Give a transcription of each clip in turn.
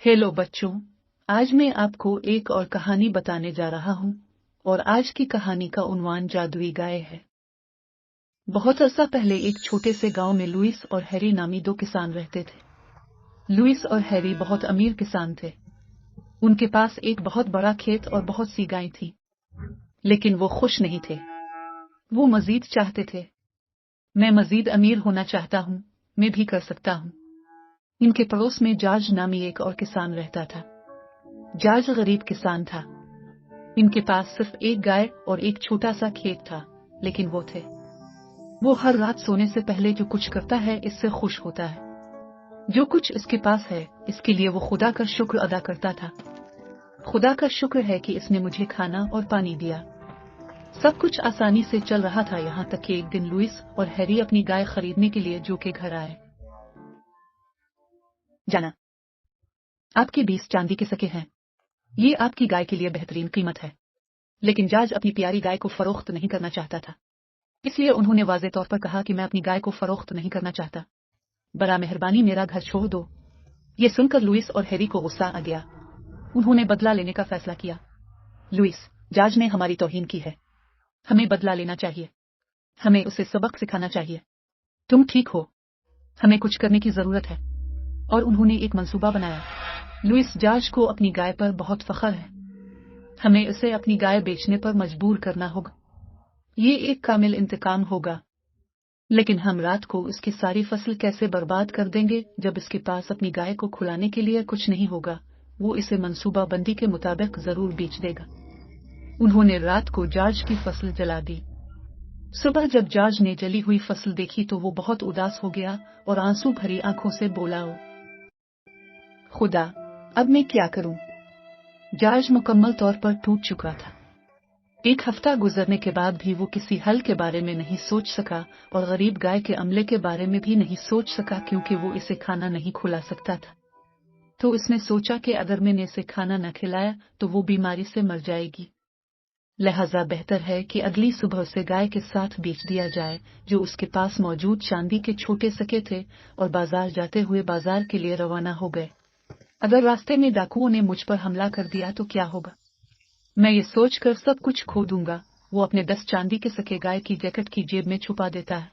Hello बच्चों, आज मैं आपको एक और कहानी बताने जा रहा हूँ और आज की कहानी का उन्वान जादुई गाय है। बहुत अरसा पहले एक छोटे से गांव में लुइस और हैरी नामी दो किसान रहते थे। लुइस और हैरी बहुत अमीर किसान थे। उनके पास एक बहुत बड़ा खेत और बहुत सी गायें थीं। लेकिन वो खुश नहीं थे। वो मजीद चाहते थे। मैं मजीद अमीर होना चाहता हूँ, मैं भी कर सकता हूँ। इनके पड़ोस में जॉर्ज नामी एक और किसान रहता था। जॉर्ज गरीब किसान था। इनके पास सिर्फ एक गाय और एक छोटा सा खेत था, लेकिन वो हर रात सोने से पहले जो कुछ करता है इससे खुश होता है। जो कुछ इसके पास है इसके लिए वो खुदा का शुक्र अदा करता था। खुदा का शुक्र है कि इसने मुझे खाना और पानी दिया। सब कुछ आसानी से चल रहा था, यहाँ तक कि एक दिन लुइस और हैरी अपनी गाय खरीदने के लिए जो के घर आए। जाना, आपके 20 चांदी के सिक्के हैं। ये आपकी गाय के लिए बेहतरीन कीमत है। लेकिन जॉर्ज अपनी प्यारी गाय को फरोख्त नहीं करना चाहता था। इसलिए उन्होंने वाज़े तौर पर कहा कि मैं अपनी गाय को फरोख्त नहीं करना चाहता। बड़ा मेहरबानी मेरा घर छोड़ दो। ये सुनकर लुइस और हैरी को गुस्सा आ गया। उन्होंने बदला लेने का फैसला किया। लुइस, जॉर्ज ने हमारी तौहीन की है। हमें बदला लेना चाहिए। हमें उसे सबक सिखाना चाहिए। तुम ठीक हो। हमें कुछ करने की जरूरत है। और उन्होंने एक मंसूबा बनाया। लुइस, जॉर्ज को अपनी गाय पर बहुत फख्र है। हमें उसे अपनी गाय बेचने पर मजबूर करना होगा। ये एक कामिल इंतकाम होगा। लेकिन हम रात को उसकी सारी फसल कैसे बर्बाद कर देंगे जब इसके पास अपनी गाय को खिलाने के लिए कुछ नहीं होगा। वो इसे मंसूबा बंदी के मुताबिक जरूर बेच देगा। उन्होंने रात को जॉर्ज की फसल जला दी। सुबह जब जॉर्ज ने जली हुई फसल देखी तो वो बहुत उदास हो गया और आंसू भरी आंखों से बोला, ओ खुदा, अब मैं क्या करूं? जॉर्ज मुकम्मल तौर पर टूट चुका था। एक हफ्ता गुजरने के बाद भी वो किसी हल के बारे में नहीं सोच सका और गरीब गाय के अमले के बारे में भी नहीं सोच सका, क्योंकि वो इसे खाना नहीं खिला सकता था। तो इसने सोचा कि अगर मैंने इसे खाना न खिलाया तो वो बीमारी से मर जाएगी। लिहाजा बेहतर है कि अगली सुबह उसे गाय के साथ बेच दिया जाए जो उसके पास मौजूद चांदी के छोटे सिक्के थे, और बाजार जाते हुए बाजार के लिए रवाना हो गए। अगर रास्ते में डाकुओं ने मुझ पर हमला कर दिया तो क्या होगा? मैं ये सोचकर सब कुछ खो दूंगा। वो अपने 10 चांदी के सिक्के गाय की जैकेट की जेब में छुपा देता है।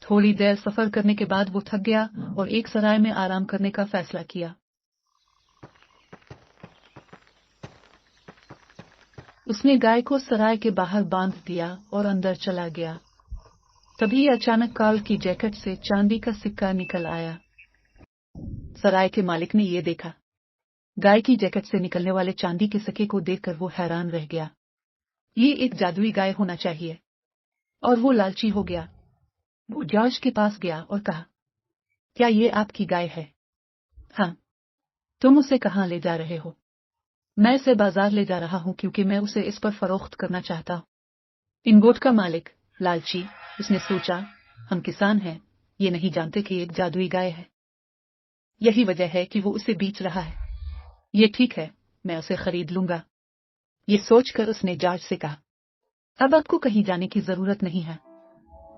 थोड़ी देर सफर करने के बाद वो थक गया और एक सराय में आराम करने का फैसला किया। उसने गाय को सराय के बाहर बांध दिया और अंदर चला गया। तभी अचानक कार्ल की जैकेट से चांदी का सिक्का निकल आया। सराय के मालिक ने ये देखा। गाय की जैकेट से निकलने वाले चांदी के सिक्के को देखकर वो हैरान रह गया। ये एक जादुई गाय होना चाहिए। और वो लालची हो गया। वो जॉर्ज के पास गया और कहा, क्या ये आपकी गाय है? हाँ। तुम उसे कहाँ ले जा रहे हो? मैं इसे बाजार ले जा रहा हूँ क्योंकि मैं उसे इस पर फरोख्त करना चाहता हूँ। इन गोट का मालिक लालची, उसने सोचा, हम किसान हैं, ये नहीं जानते कि एक जादुई गाय है। यही वजह है कि वो उसे बेच रहा है। ये ठीक है, मैं उसे खरीद लूंगा। ये सोचकर उसने जॉर्ज से कहा, अब आपको कहीं जाने की जरूरत नहीं है।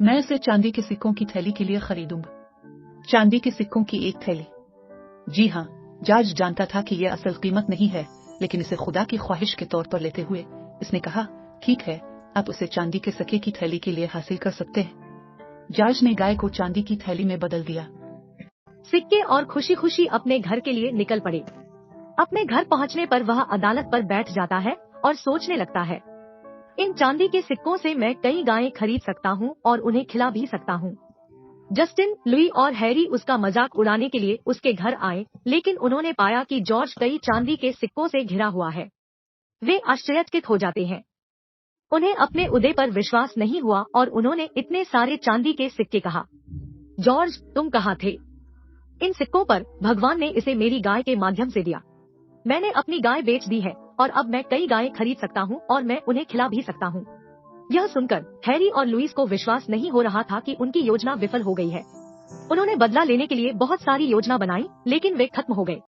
मैं इसे चांदी के सिक्कों की थैली के लिए खरीदूंगा। चांदी के सिक्कों की एक थैली? जी हाँ। जॉर्ज जानता था कि यह असल कीमत नहीं है, लेकिन इसे खुदा की ख्वाहिश के तौर पर लेते हुए इसने कहा, ठीक है, आप उसे चांदी के सिक्के की थैली के लिए हासिल कर सकते हैं। जॉर्ज ने गाय को चांदी की थैली में बदल दिया। सिक्के और खुशी खुशी अपने घर के लिए निकल पड़े। अपने घर पहुंचने पर वह अदालत पर बैठ जाता है और सोचने लगता है, इन चांदी के सिक्कों से मैं कई गायें खरीद सकता हूँ और उन्हें खिला भी सकता हूँ। जस्टिन, लुई और हैरी उसका मजाक उड़ाने के लिए उसके घर आए, लेकिन उन्होंने पाया कि जॉर्ज कई चांदी के सिक्कों से घिरा हुआ है। वे आश्चर्यचकित हो जाते हैं। उन्हें अपने उदय पर विश्वास नहीं हुआ और उन्होंने इतने सारे चांदी के सिक्के कहा, जॉर्ज, तुम कहाँ थे? इन सिक्कों पर भगवान ने इसे मेरी गाय के माध्यम से दिया। मैंने अपनी गाय बेच दी है और अब मैं कई गायें खरीद सकता हूँ और मैं उन्हें खिला भी सकता हूँ। यह सुनकर हैरी और लुइस को विश्वास नहीं हो रहा था कि उनकी योजना विफल हो गई है। उन्होंने बदला लेने के लिए बहुत सारी योजना बनाई, लेकिन वे खत्म हो गए।